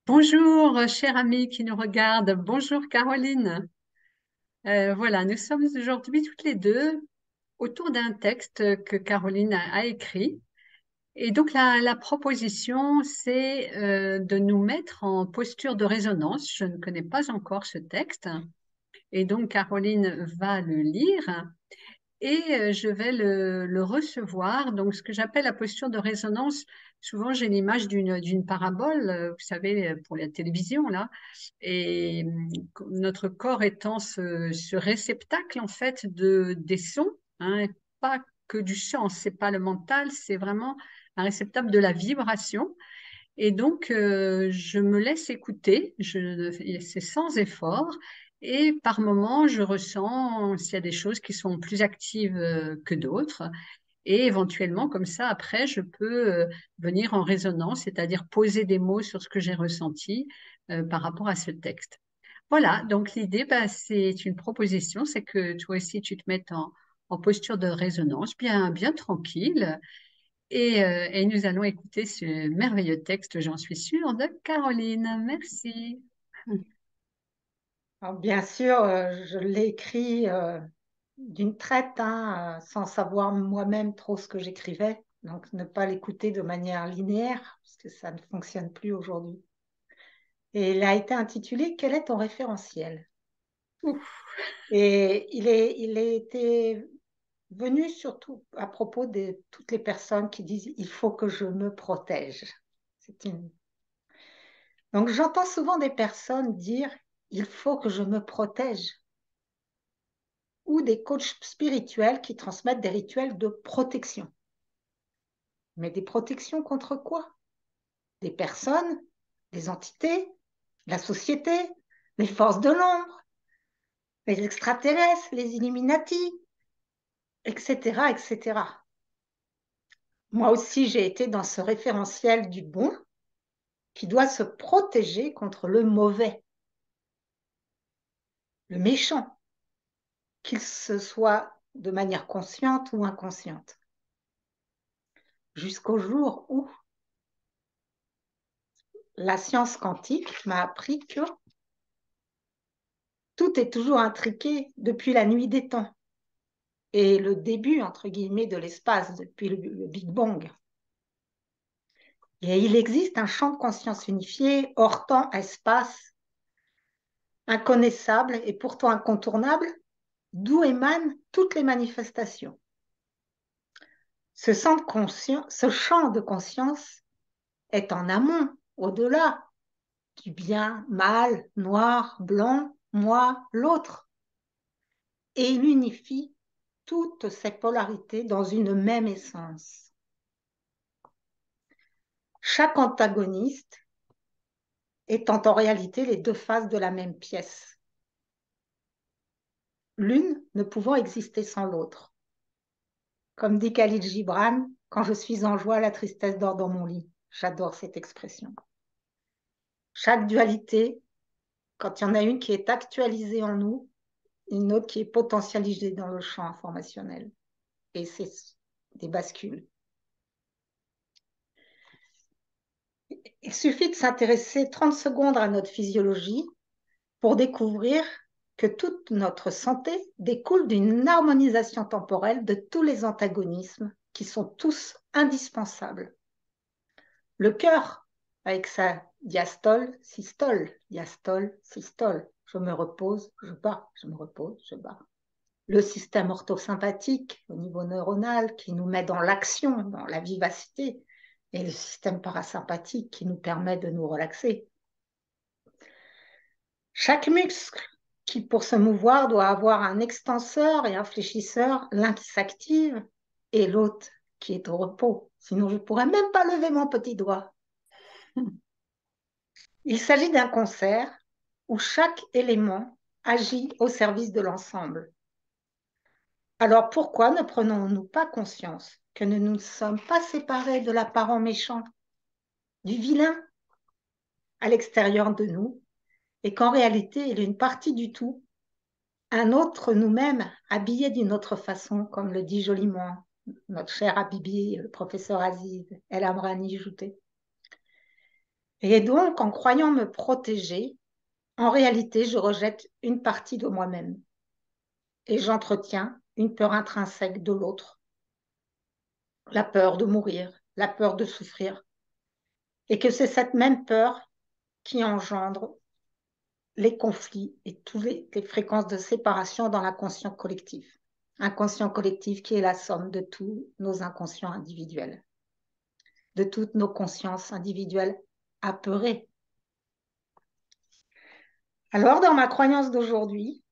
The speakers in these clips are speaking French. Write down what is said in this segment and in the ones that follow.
Bonjour, cher ami qui nous regarde. Bonjour, Caroline. Voilà, nous sommes aujourd'hui toutes les deux autour d'un texte que Caroline a écrit. Et donc, la proposition, c'est de nous mettre en posture de résonance. Je ne connais pas encore ce texte. Et donc, Caroline va le lire et je vais le recevoir. Donc, ce que j'appelle la posture de résonance, souvent j'ai l'image d'une parabole, vous savez, pour la télévision, là. Et notre corps étant ce réceptacle, en fait, des sons, hein, et pas que du chant, c'est pas le mental, c'est vraiment un réceptacle de la vibration. Et donc, je me laisse écouter, c'est sans effort. Et par moments, je ressens s'il y a des choses qui sont plus actives que d'autres. Et éventuellement, comme ça, après, je peux venir en résonance, c'est-à-dire poser des mots sur ce que j'ai ressenti par rapport à ce texte. Voilà, donc l'idée, bah, c'est une proposition, c'est que toi aussi, tu te mettes en posture de résonance, bien tranquille. Et nous allons écouter ce merveilleux texte, j'en suis sûre, de Caroline. Merci. Alors, bien sûr, je l'ai écrit d'une traite, hein, sans savoir moi-même trop ce que j'écrivais. Donc, ne pas l'écouter de manière linéaire, parce que ça ne fonctionne plus aujourd'hui. Et il a été intitulé Quel est ton référentiel? Ouf. Et il a été venu surtout à propos de toutes les personnes qui disent il faut que je me protège. C'est une... Donc, j'entends souvent des personnes dire il faut que je me protège, ou des coachs spirituels qui transmettent des rituels de protection. Mais des protections contre quoi? Des personnes, des entités, la société, les forces de l'ombre, les extraterrestres, les Illuminati, etc., etc. Moi aussi, j'ai été dans ce référentiel du bon qui doit se protéger contre le mauvais, le méchant, qu'il se soit de manière consciente ou inconsciente. Jusqu'au jour où la science quantique m'a appris que tout est toujours intriqué depuis la nuit des temps et le début, entre guillemets, de l'espace, depuis le Big Bang. Et il existe un champ de conscience unifié, hors temps, espace, inconnaissable et pourtant incontournable, d'où émanent toutes les manifestations. Ce champ de conscience est en amont, au-delà du bien, mal, noir, blanc, moi, l'autre, et il unifie toutes ces polarités dans une même essence. Chaque antagoniste étant en réalité les deux faces de la même pièce, l'une ne pouvant exister sans l'autre. Comme dit Khalil Gibran, quand je suis en joie, la tristesse dort dans mon lit. J'adore cette expression. Chaque dualité, quand il y en a une qui est actualisée en nous, une autre qui est potentialisée dans le champ informationnel. Et c'est des bascules. Il suffit de s'intéresser 30 secondes à notre physiologie pour découvrir que toute notre santé découle d'une harmonisation temporelle de tous les antagonismes qui sont tous indispensables. Le cœur, avec sa diastole, systole, je me repose, je bats, je me repose, je bats. Le système orthosympathique au niveau neuronal qui nous met dans l'action, dans la vivacité, et le système parasympathique qui nous permet de nous relaxer. Chaque muscle qui, pour se mouvoir, doit avoir un extenseur et un fléchisseur, l'un qui s'active et l'autre qui est au repos. Sinon, je ne pourrais même pas lever mon petit doigt. Il s'agit d'un concert où chaque élément agit au service de l'ensemble. Alors pourquoi ne prenons-nous pas conscience que nous ne sommes pas séparés de l'apparent méchant, du vilain à l'extérieur de nous, et qu'en réalité, il est une partie du tout, un autre nous-mêmes, habillé d'une autre façon, comme le dit joliment notre cher Habibi, le professeur Aziz El Amrani Jouté. Et donc, en croyant me protéger, en réalité, je rejette une partie de moi-même et j'entretiens une peur intrinsèque de l'autre, la peur de mourir, la peur de souffrir, et que c'est cette même peur qui engendre les conflits et toutes les fréquences de séparation dans l'inconscient collectif. Inconscient collectif qui est la somme de tous nos inconscients individuels, de toutes nos consciences individuelles apeurées. Alors, dans ma croyance d'aujourd'hui,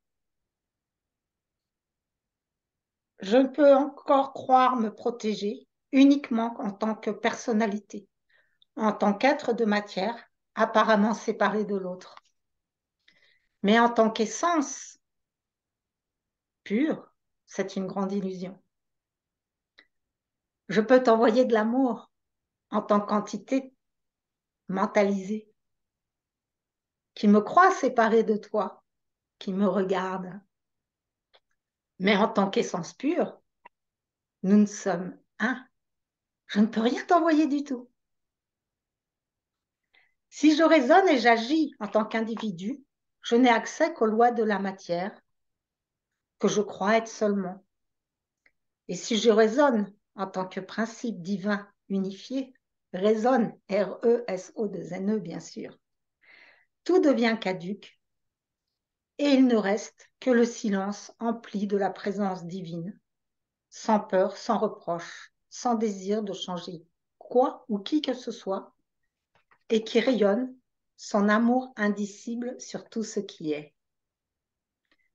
je ne peux encore croire me protéger uniquement en tant que personnalité, en tant qu'être de matière apparemment séparé de l'autre. Mais en tant qu'essence pure, c'est une grande illusion. Je peux t'envoyer de l'amour en tant qu'entité mentalisée qui me croit séparée de toi, qui me regarde. Mais en tant qu'essence pure, nous ne sommes un. Je ne peux rien t'envoyer du tout. Si je raisonne et j'agis en tant qu'individu, je n'ai accès qu'aux lois de la matière que je crois être seulement. Et si je raisonne en tant que principe divin unifié, raisonne, R-E-S-O-2-N-E bien sûr, tout devient caduc et il ne reste que le silence empli de la présence divine, sans peur, sans reproche, sans désir de changer quoi ou qui que ce soit, et qui rayonne son amour indicible sur tout ce qui est.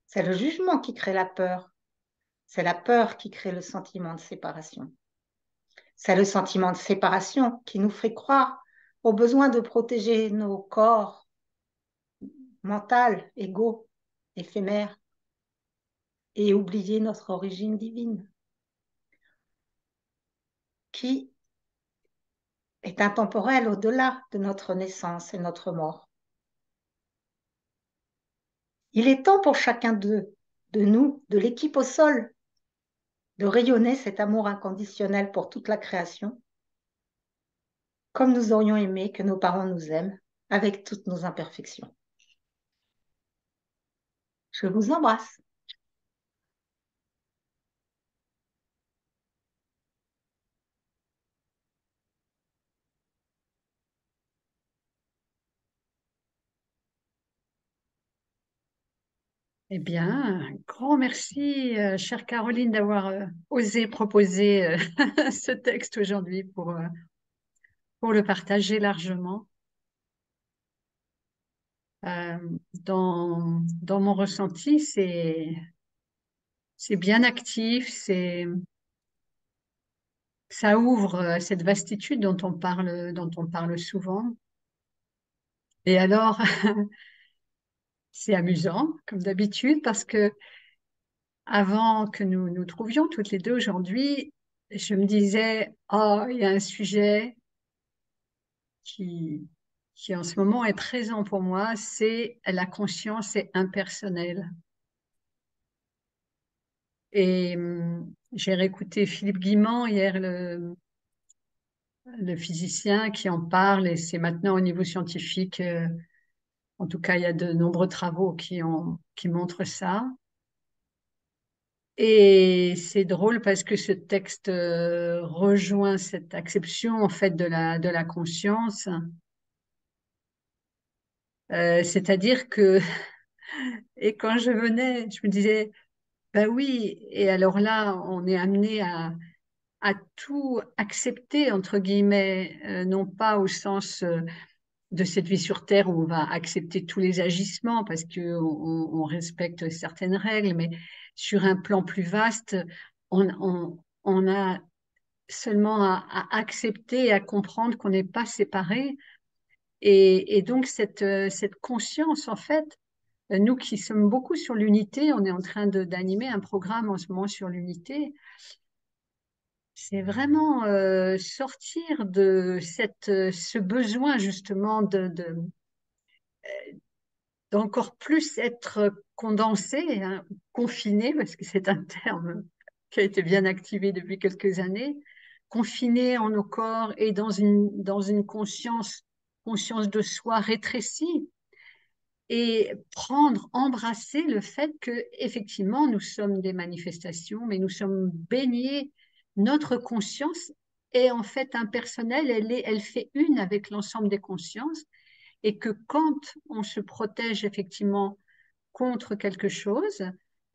C'est le jugement qui crée la peur, c'est la peur qui crée le sentiment de séparation. C'est le sentiment de séparation qui nous fait croire au besoin de protéger nos corps mental, égaux, éphémères, et oublier notre origine divine, qui est intemporelle au-delà de notre naissance et notre mort. Il est temps pour chacun de nous, de l'équipe au sol, de rayonner cet amour inconditionnel pour toute la création, comme nous aurions aimé que nos parents nous aiment, avec toutes nos imperfections. Je vous embrasse. Eh bien, un grand merci, chère Caroline, d'avoir osé proposer ce texte aujourd'hui pour le partager largement. Euh, dans mon ressenti, c'est bien actif, ça ouvre cette vastitude dont on parle souvent. Et alors, c'est amusant, comme d'habitude, parce que avant que nous nous trouvions toutes les deux aujourd'hui, je me disais, oh, il y a un sujet qui, qui en ce moment est présent pour moi, c'est la conscience est impersonnelle. Et j'ai réécouté Philippe Guimand hier, le physicien qui en parle, et c'est maintenant au niveau scientifique, en tout cas, il y a de nombreux travaux qui montrent ça. Et c'est drôle parce que ce texte rejoint cette acception en fait de la conscience. C'est-à-dire que, et quand je venais, je me disais, ben oui, et alors là, on est amené à tout accepter, entre guillemets, non pas au sens de cette vie sur Terre où on va accepter tous les agissements parce que on respecte certaines règles, mais sur un plan plus vaste, on a seulement à accepter et à comprendre qu'on n'est pas séparés. Et donc cette conscience, en fait, nous qui sommes beaucoup sur l'unité, on est en train d'animer un programme en ce moment sur l'unité. C'est vraiment sortir de ce besoin justement d'encore plus être condensé, hein, confiné, parce que c'est un terme qui a été bien activé depuis quelques années, confiné en nos corps et dans une conscience conscience de soi rétrécie et embrasser le fait que effectivement nous sommes des manifestations, mais nous sommes baignés, notre conscience est en fait impersonnelle, elle fait une avec l'ensemble des consciences, et que quand on se protège effectivement contre quelque chose,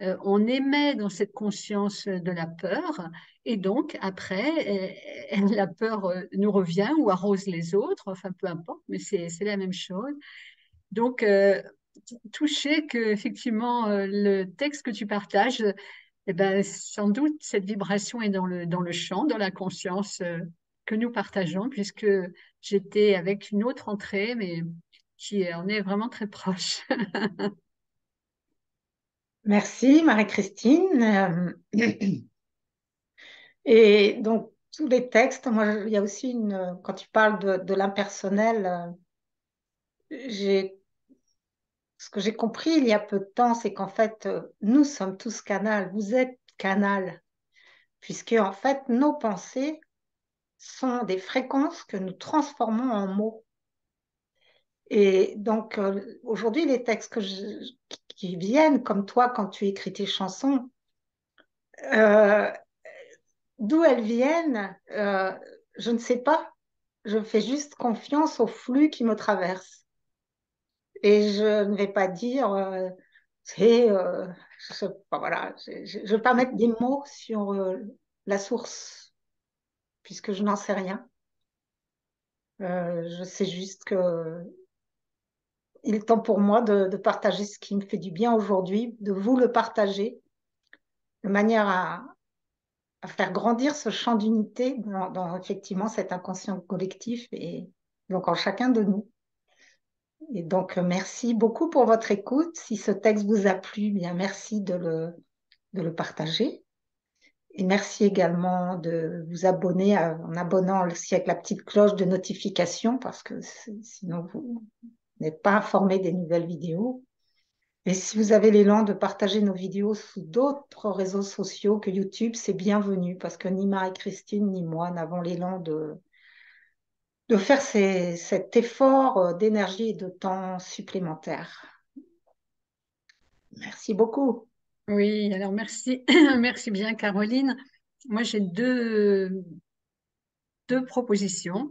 on émet dans cette conscience de la peur, et donc après, la peur nous revient ou arrose les autres, enfin peu importe, mais c'est la même chose. Donc, toucher que effectivement le texte que tu partages, eh ben, sans doute cette vibration est dans le champ, dans la conscience que nous partageons, puisque j'étais avec une autre entrée, mais qui en est vraiment très proche. Merci Marie-Christine. Et donc, tous les textes, moi, il y a aussi quand tu parles de l'impersonnel, j'ai, ce que j'ai compris il y a peu de temps, c'est qu'en fait, nous sommes tous canal, vous êtes canal, puisque en fait, nos pensées sont des fréquences que nous transformons en mots. Et donc, aujourd'hui, les textes qui viennent, comme toi, quand tu écris tes chansons, euh, d'où elles viennent, je ne sais pas. Je fais juste confiance au flux qui me traverse. Et je ne vais pas dire, c'est, voilà, je ne vais pas mettre des mots sur la source, puisque je n'en sais rien. Je sais juste que il est temps pour moi de partager ce qui me fait du bien aujourd'hui, de vous le partager, de manière à faire grandir ce champ d'unité dans effectivement cet inconscient collectif et donc en chacun de nous. Et donc, merci beaucoup pour votre écoute. Si ce texte vous a plu, bien merci de le partager. Et merci également de vous abonner en abonnant aussi avec la petite cloche de notification parce que sinon vous n'êtes pas informé des nouvelles vidéos. Et si vous avez l'élan de partager nos vidéos sous d'autres réseaux sociaux que YouTube, c'est bienvenu parce que ni Marie-Christine ni moi n'avons l'élan de faire cet effort d'énergie et de temps supplémentaire. Merci beaucoup. Oui, alors merci, merci bien Caroline. Moi, j'ai deux propositions.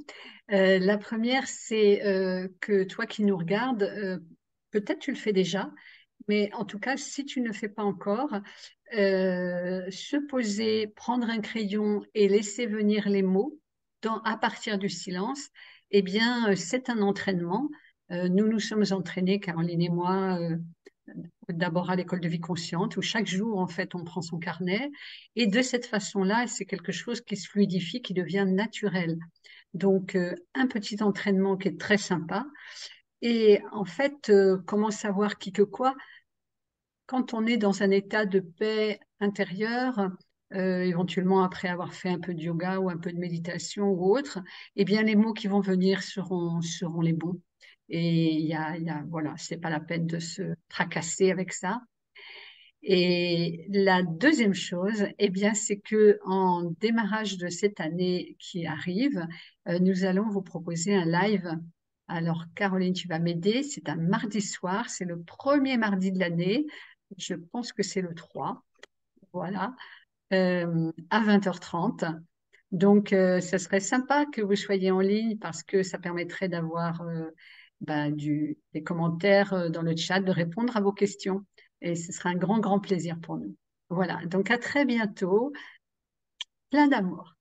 La première, c'est que toi qui nous regardes, peut-être tu le fais déjà, mais en tout cas, si tu ne le fais pas encore, se poser, prendre un crayon et laisser venir les mots à partir du silence, eh bien, c'est un entraînement. Nous nous sommes entraînés, Caroline et moi, d'abord à l'école de vie consciente, où chaque jour, en fait, on prend son carnet. Et de cette façon-là, c'est quelque chose qui se fluidifie, qui devient naturel. Donc, un petit entraînement qui est très sympa. Et en fait, comment savoir qui que quoi? Quand on est dans un état de paix intérieure, éventuellement après avoir fait un peu de yoga ou un peu de méditation ou autre, eh bien, les mots qui vont venir seront les bons. Et voilà, c'est pas la peine de se tracasser avec ça. Et la deuxième chose, eh bien, c'est que en démarrage de cette année qui arrive, nous allons vous proposer un live. Alors, Caroline, tu vas m'aider. C'est un mardi soir. C'est le premier mardi de l'année. Je pense que c'est le 3. Voilà. À 20h30. Donc, ça serait sympa que vous soyez en ligne parce que ça permettrait d'avoir des commentaires dans le chat, de répondre à vos questions. Et ce sera un grand, grand plaisir pour nous. Voilà. Donc, à très bientôt. Plein d'amour.